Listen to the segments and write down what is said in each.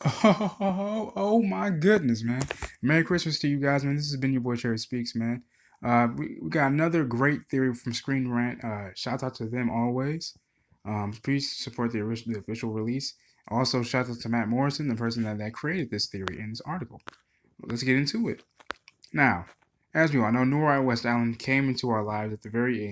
Oh my goodness, man. Merry Christmas to you guys, man. This has been your boy Cherry Speaks, man. We got another great theory from Screen Rant. Shout out to them always. Please support the official release. Also, shout out to Matt Morrison, the person that created this theory in this article. Let's get into it. Now, as we all know, Nora West Allen came into our lives at the very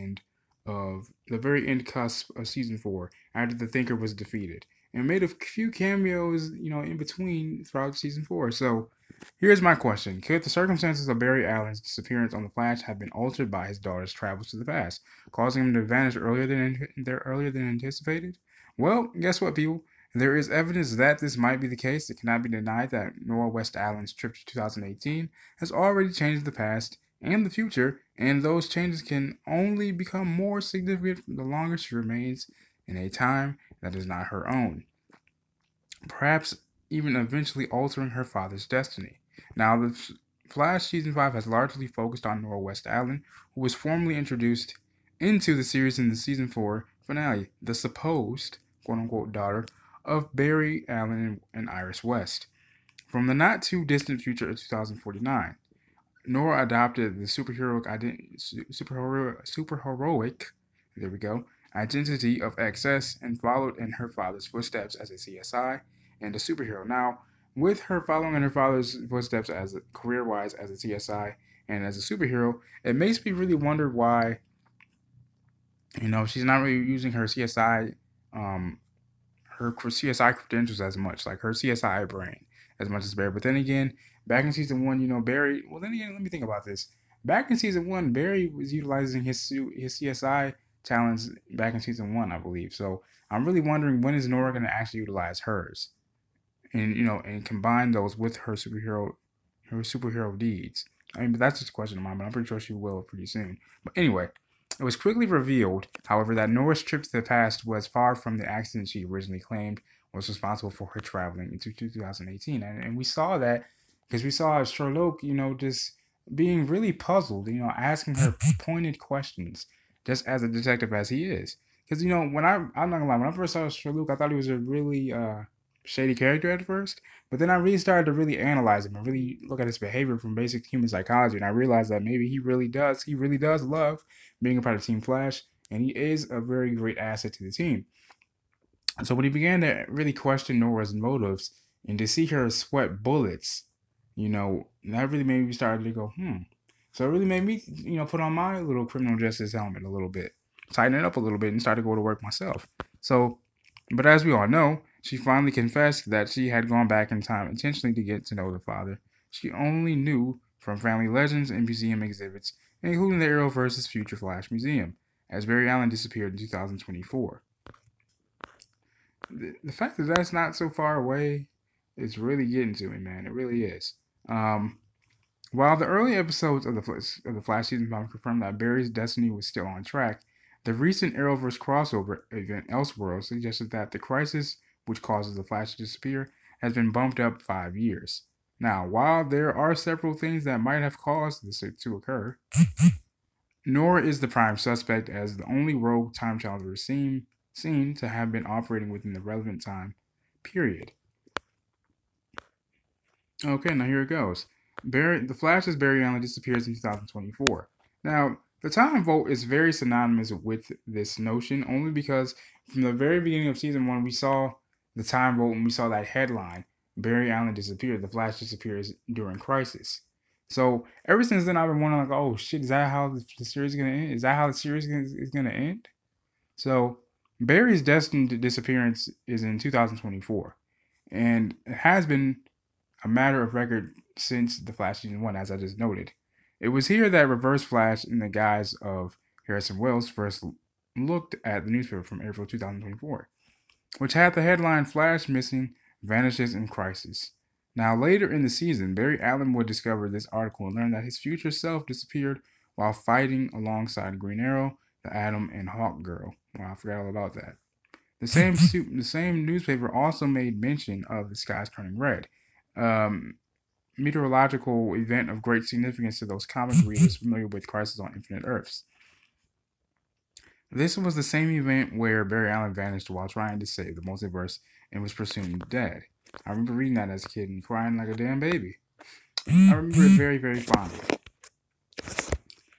end cusp of season four, after the Thinker was defeated, and made a few cameos, in between throughout season four. So, here's my question: could the circumstances of Barry Allen's disappearance on the Flash have been altered by his daughter's travels to the past, causing him to vanish earlier than anticipated? Well, guess what, people? There is evidence that this might be the case. It cannot be denied that Nora West Allen's trip to 2018 has already changed the past and the future, and those changes can only become more significant the longer she remains in a time that is not her own, perhaps even eventually altering her father's destiny. Now, the Flash Season 5 has largely focused on Nora West Allen, who was formally introduced into the series in the Season 4 finale, the supposed quote unquote daughter of Barry Allen and Iris West. From the not too distant future of 2049, Nora adopted the superheroic, there we go, identity of XS and followed in her father's footsteps as a CSI and a superhero. Now, with her following in her father's footsteps as career-wise as a CSI and as a superhero, it makes me really wonder why, she's not really using her CSI credentials as much, like her CSI brain as much as Barry. But then again, back in season one, Barry. Well, then again, let me think about this. Back in season one, Barry was utilizing his CSI talents back in season one, I believe. So I'm really wondering, when is Nora going to actually utilize hers, and and combine those with her superhero deeds. I mean, but that's just a question of mine, but I'm pretty sure she will pretty soon. But anyway, it was quickly revealed, however, that Nora's trip to the past was far from the accident she originally claimed was responsible for her traveling into 2018. And we saw that because we saw Sherlock, just being really puzzled, asking her pointed questions, just as a detective as he is. Because, I'm not gonna lie, when I first saw Sherlock, I thought he was a really shady character at first. But then I really started to really analyze him and really look at his behavior from basic human psychology, and I realized that maybe he really does love being a part of Team Flash, and he is a very great asset to the team. So when he began to really question Nora's motives and to see her sweat bullets, that really made me start to go, hmm. So it really made me, put on my little criminal justice helmet a little bit, tighten it up a little bit, and start to go to work myself. So, but as we all know, she finally confessed that she had gone back in time intentionally to get to know the father she only knew from family legends and museum exhibits, including the Arrowverse's Future Flash Museum, as Barry Allen disappeared in 2024. The fact that that's not so far away is really getting to me, man. It really is. Um, while the early episodes of the Flash season 5 confirmed that Barry's destiny was still on track, the recent Arrowverse crossover event Elseworlds suggested that the crisis which causes the Flash to disappear has been bumped up 5 years. Now, while there are several things that might have caused this to occur, Nora is the prime suspect as the only rogue time traveler seen to have been operating within the relevant time period. Okay, now here it goes. The Flash's Barry Allen disappears in 2024. Now, the time vote is very synonymous with this notion, only because from the very beginning of season one, we saw the time vote and we saw that headline: Barry Allen disappeared. The Flash disappears during Crisis. So ever since then, I've been wondering, like, oh shit, is that how the series is gonna end? Is that how the series is gonna end? So Barry's destined disappearance is in 2024, and it has been a matter of record since the Flash season one, as I just noted. It was here that Reverse Flash, in the guise of Harrison Wells, first looked at the newspaper from April 2024, which had the headline "Flash Missing, Vanishes in Crisis." Now, later in the season, Barry Allen would discover this article and learn that his future self disappeared while fighting alongside Green Arrow, the Atom, and Hawk Girl. Well, I forgot all about that. The same newspaper also made mention of the skies turning red, um, meteorological event of great significance to those comic readers familiar with Crisis on Infinite Earths. This was the same event where Barry Allen vanished while trying to save the multiverse and was presumed dead. I remember reading that as a kid and crying like a damn baby. I remember it very, very fondly.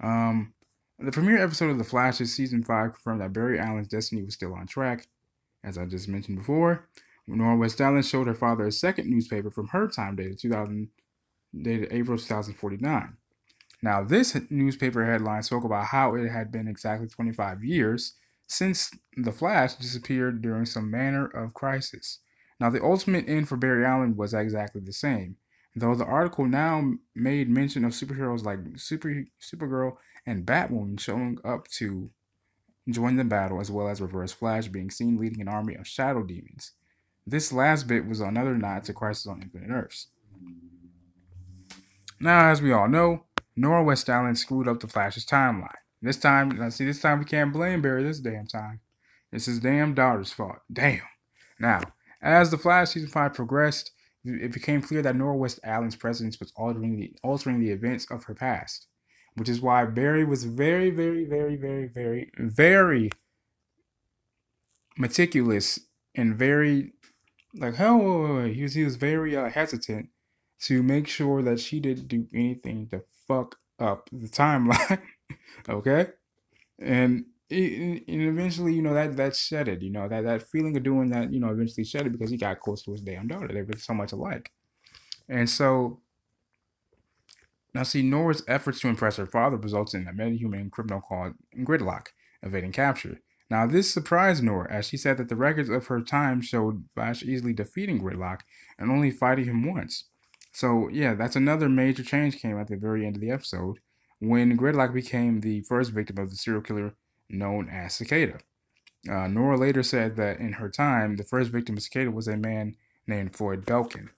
Um, the premiere episode of The Flash's season 5 confirmed that Barry Allen's destiny was still on track. As I just mentioned before, Nora West Allen showed her father a second newspaper from her time dated April 2049. Now, this newspaper headline spoke about how it had been exactly 25 years since The Flash disappeared during some manner of crisis. Now, the ultimate end for Barry Allen was exactly the same, though the article now made mention of superheroes like Supergirl and Batwoman showing up to join the battle, as well as Reverse Flash being seen leading an army of shadow demons. This last bit was another nod to Crisis on Infinite Earths. Now, as we all know, Nora West Allen screwed up the Flash's timeline. This time we can't blame Barry this damn time. It's his damn daughter's fault. Damn. Now, as the Flash season 5 progressed, it became clear that Nora West Allen's presence was altering the events of her past, which is why Barry was very, very, very, very, very, very meticulous and very like hell. He was very hesitant to make sure that she didn't do anything to fuck up the timeline. Okay, and eventually, that shedded. That feeling of doing that, eventually shedded because he got close to his damn daughter. They were so much alike, and so now see Nora's efforts to impress her father results in a metahuman criminal called Gridlock evading capture. Now, this surprised Nora, as she said that the records of her time showed Flash easily defeating Gridlock and only fighting him once. So, yeah, that's another major change came at the very end of the episode when Gridlock became the first victim of the serial killer known as Cicada. Nora later said that in her time, the first victim of Cicada was a man named Floyd Belkin.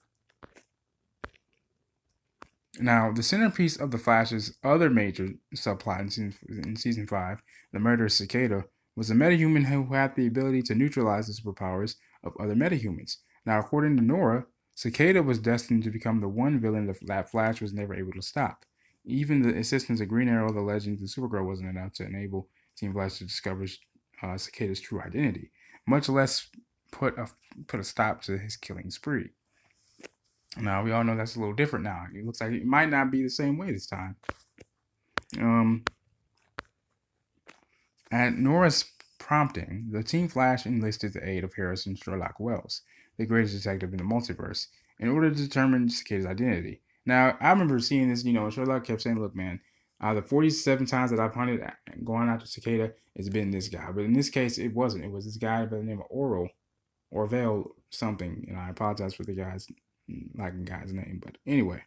Now, the centerpiece of the Flash's other major subplot in season 5, the murder of Cicada, was a metahuman who had the ability to neutralize the superpowers of other metahumans. Now, according to Nora, Cicada was destined to become the one villain that Flash was never able to stop. Even the assistance of Green Arrow, the Legends, and Supergirl wasn't enough to enable Team Flash to discover Cicada's true identity, much less put a stop to his killing spree. Now, we all know that's a little different now. It looks like it might not be the same way this time. At Nora's prompting, the Team Flash enlisted the aid of Harrison Sherlock Wells, the greatest detective in the multiverse, in order to determine Cicada's identity. Now, I remember seeing this, Sherlock kept saying, look, man, out of the 47 times that I've hunted going after Cicada, it's been this guy. But in this case, it wasn't. It was this guy by the name of Orville something. And I apologize for the guy's name. But anyway.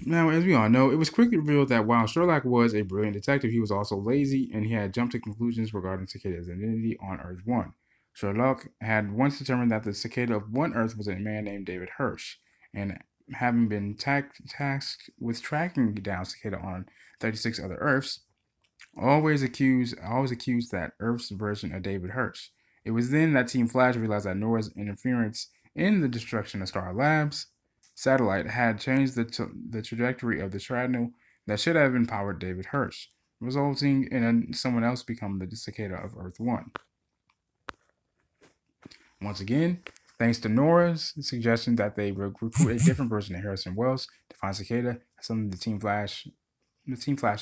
Now, as we all know, it was quickly revealed that while Sherlock was a brilliant detective, he was also lazy, and he had jumped to conclusions regarding Cicada's identity on Earth 1. Sherlock had once determined that the Cicada of one Earth was a man named David Hirsch, and having been tasked with tracking down Cicada on 36 other Earths, always accused that Earth's version of David Hirsch. It was then that Team Flash realized that Nora's interference in the destruction of Star Labs satellite had changed the trajectory of the shrapnel that should have empowered David Hirsch, resulting in someone else becoming the Cicada of Earth 1. Once again, thanks to Nora's suggestion that they recruit a different version of Harrison Wells to find Cicada, something the Team Flash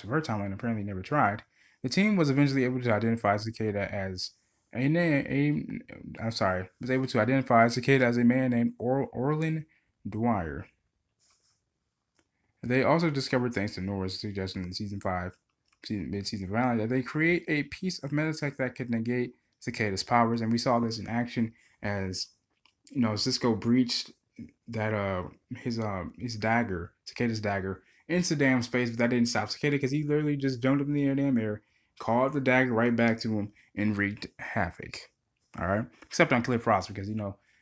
of her timeline apparently never tried, the team was eventually able to identify Cicada as a man named Orlin Dwyer. They also discovered, thanks to Nora's suggestion in mid-season finale, that they create a piece of metatech that could negate Cicada's powers, and we saw this in action as Cisco breached that his dagger, Cicada's dagger, into damn space, but that didn't stop Cicada because he literally just jumped up in the damn air, called the dagger right back to him, and wreaked havoc. All right, except on Killer Frost, because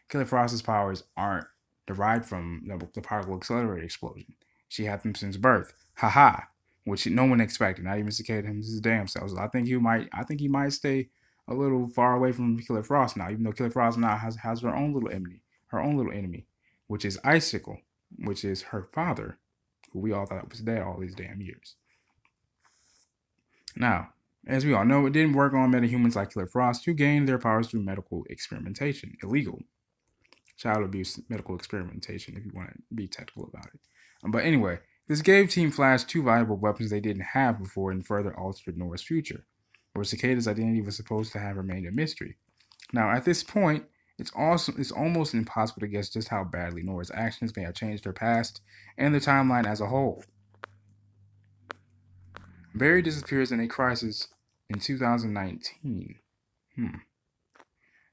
Killer Frost's powers aren't derived from the particle accelerator explosion. She had them since birth. Haha. Which no one expected, not even Cicada his damn self. So I think he might stay a little far away from Killer Frost now, even though Killer Frost now has her own little enemy, which is Icicle, which is her father, who we all thought was dead all these damn years. Now, As we all know, it didn't work on metahumans like Killer Frost, who gained their powers through medical experimentation. Illegal child abuse medical experimentation, if you want to be technical about it. But anyway, this gave Team Flash two valuable weapons they didn't have before and further altered Nora's future, where Cicada's identity was supposed to have remained a mystery. Now, at this point, it's almost impossible to guess just how badly Nora's actions may have changed her past and the timeline as a whole. Barry disappears in a crisis in 2019.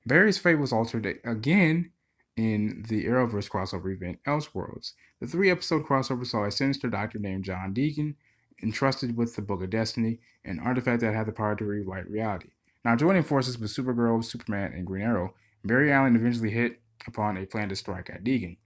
Barry's fate was altered again in the Arrowverse crossover event Elseworlds. The 3-episode crossover saw a sinister doctor named John Deacon entrusted with the Book of Destiny, an artifact that had the power to rewrite reality. Now, joining forces with Supergirl, Superman, and Green Arrow, Barry Allen eventually hit upon a plan to strike at Deacon,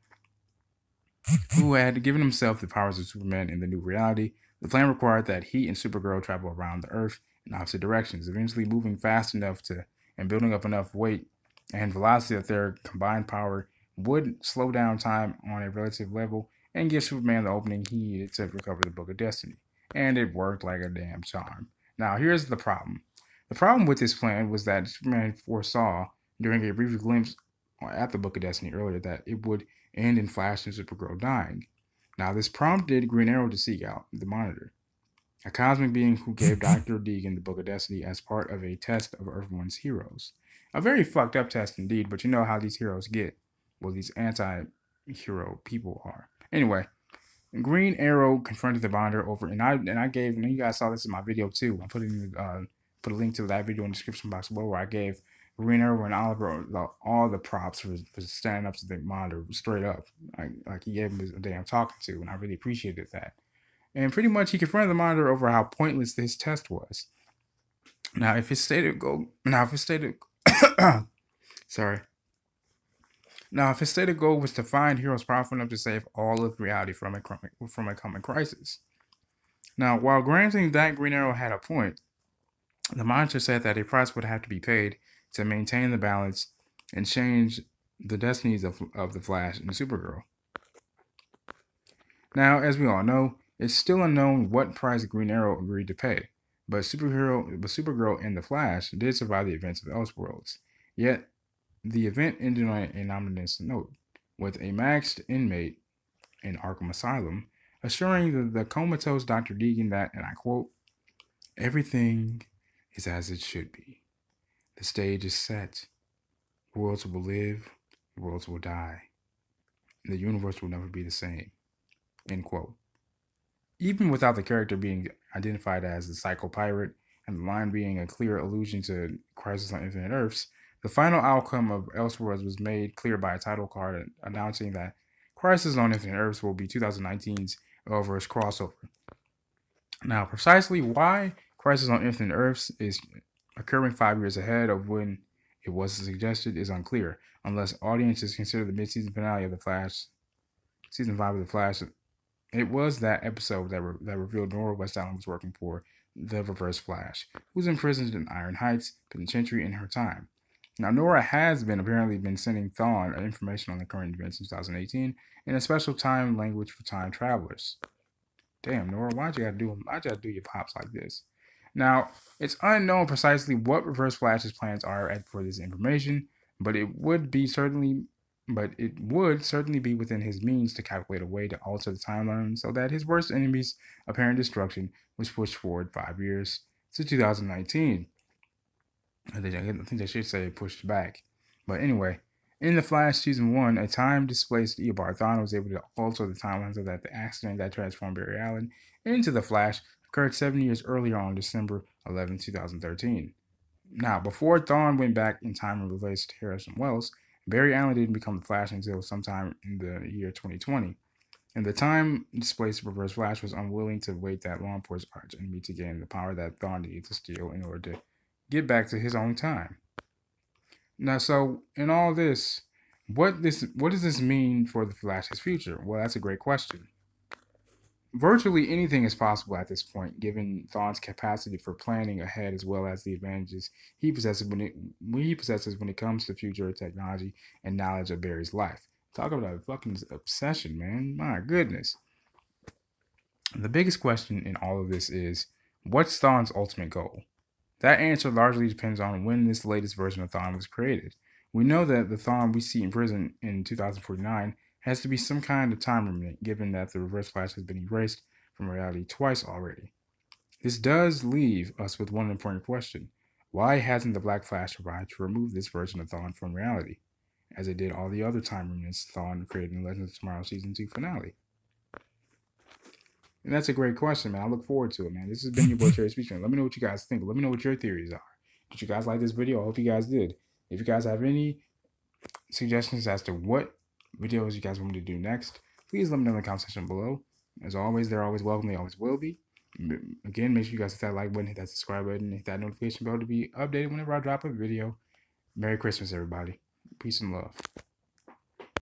who had given himself the powers of Superman in the new reality. The plan required that he and Supergirl travel around the Earth in opposite directions, eventually moving fast enough to and building up enough weight and velocity that their combined power would slow down time on a relative level and give Superman the opening he needed to recover the Book of Destiny. And it worked like a damn charm. Now, here's the problem. The problem with this plan was that Superman foresaw during a brief glimpse at the Book of Destiny earlier that it would end in Flash and Supergirl dying. Now, this prompted Green Arrow to seek out the Monitor, a cosmic being who gave Dr. Deegan the Book of Destiny as part of a test of Earth-One's heroes. A very fucked up test indeed, but you know how these heroes get. Well, these anti-hero people are. Anyway, Green Arrow confronted the Bonder over, and I gave, and you guys saw this in my video too. I put a link to that video in the description box below where I gave Green Arrow and Oliver all the props for standing up to the Monitor straight up, like he gave him a damn talking to, and I really appreciated that. And pretty much he confronted the Monitor over how pointless this test was. Now, if his stated goal, sorry. Now, if his stated goal was to find heroes powerful enough to save all of reality from a coming crisis. Now, while granting that Green Arrow had a point, the Monitor said that a price would have to be paid to maintain the balance and change the destinies of the Flash and Supergirl. Now, as we all know, it's still unknown what price Green Arrow agreed to pay, but Supergirl and the Flash did survive the events of Elseworlds. Yet, the event ended on an ominous note, with a maxed inmate in Arkham Asylum assuring the comatose Dr. Deegan that, and I quote, "Everything is as it should be. The stage is set. Worlds will live, worlds will die. The universe will never be the same." End quote. Even without the character being identified as the Psycho Pirate and the line being a clear allusion to Crisis on Infinite Earths, the final outcome of Elseworlds was made clear by a title card announcing that Crisis on Infinite Earths will be 2019's Elseworlds crossover. Now, precisely why Crisis on Infinite Earths is occurring 5 years ahead of when it was suggested is unclear, unless audiences consider the mid-season finale of The Flash, season 5 of The Flash. It was that episode that revealed Nora West Allen was working for the Reverse Flash, who's imprisoned in Iron Heights Penitentiary in her time. Now, Nora has apparently been sending Thawne information on the current events in 2018 in a special time language for time travelers. Damn, Nora, why'd you gotta do your pops like this? Now, it's unknown precisely what Reverse Flash's plans are for this information, but it would certainly be within his means to calculate a way to alter the timeline so that his worst enemy's apparent destruction was pushed forward 5 years to 2019. I think they should say pushed back. But anyway, in The Flash Season 1, a time-displaced Eobard Thawne was able to alter the timeline so that the accident that transformed Barry Allen into The Flash occurred 7 years earlier on December 11, 2013. Now, before Thawne went back in time and replaced Harrison Wells, Barry Allen didn't become the Flash until sometime in the year 2020. And the time-displaced Reverse Flash was unwilling to wait that long for his arch enemy to gain the power that Thawne needed to steal in order to get back to his own time. Now, so in all this, what does this mean for the Flash's future? Well, that's a great question. Virtually anything is possible at this point, given Thawne's capacity for planning ahead as well as the advantages he possesses when it comes to future technology and knowledge of Barry's life. Talk about a fucking obsession, man. My goodness. The biggest question in all of this is, what's Thawne's ultimate goal? That answer largely depends on when this latest version of Thawne was created. We know that the Thawne we see in prison in 2049 has to be some kind of time remnant, given that the Reverse Flash has been erased from reality twice already. This does leave us with one important question. Why hasn't the Black Flash tried to remove this version of Thawne from reality, as it did all the other time remnants Thawne created in Legends of Tomorrow Season 2 finale? And that's a great question, man. I look forward to it, man. This has been your boy Cherry Speechman. Let me know what you guys think. Let me know what your theories are. Did you guys like this video? I hope you guys did. If you guys have any suggestions as to what videos you guys want me to do next, please let me know in the comment section below. As always, they're always welcome. They always will be. Again, make sure you guys hit that like button, hit that subscribe button, hit that notification bell to be updated whenever I drop a video. Merry Christmas, everybody. Peace and love.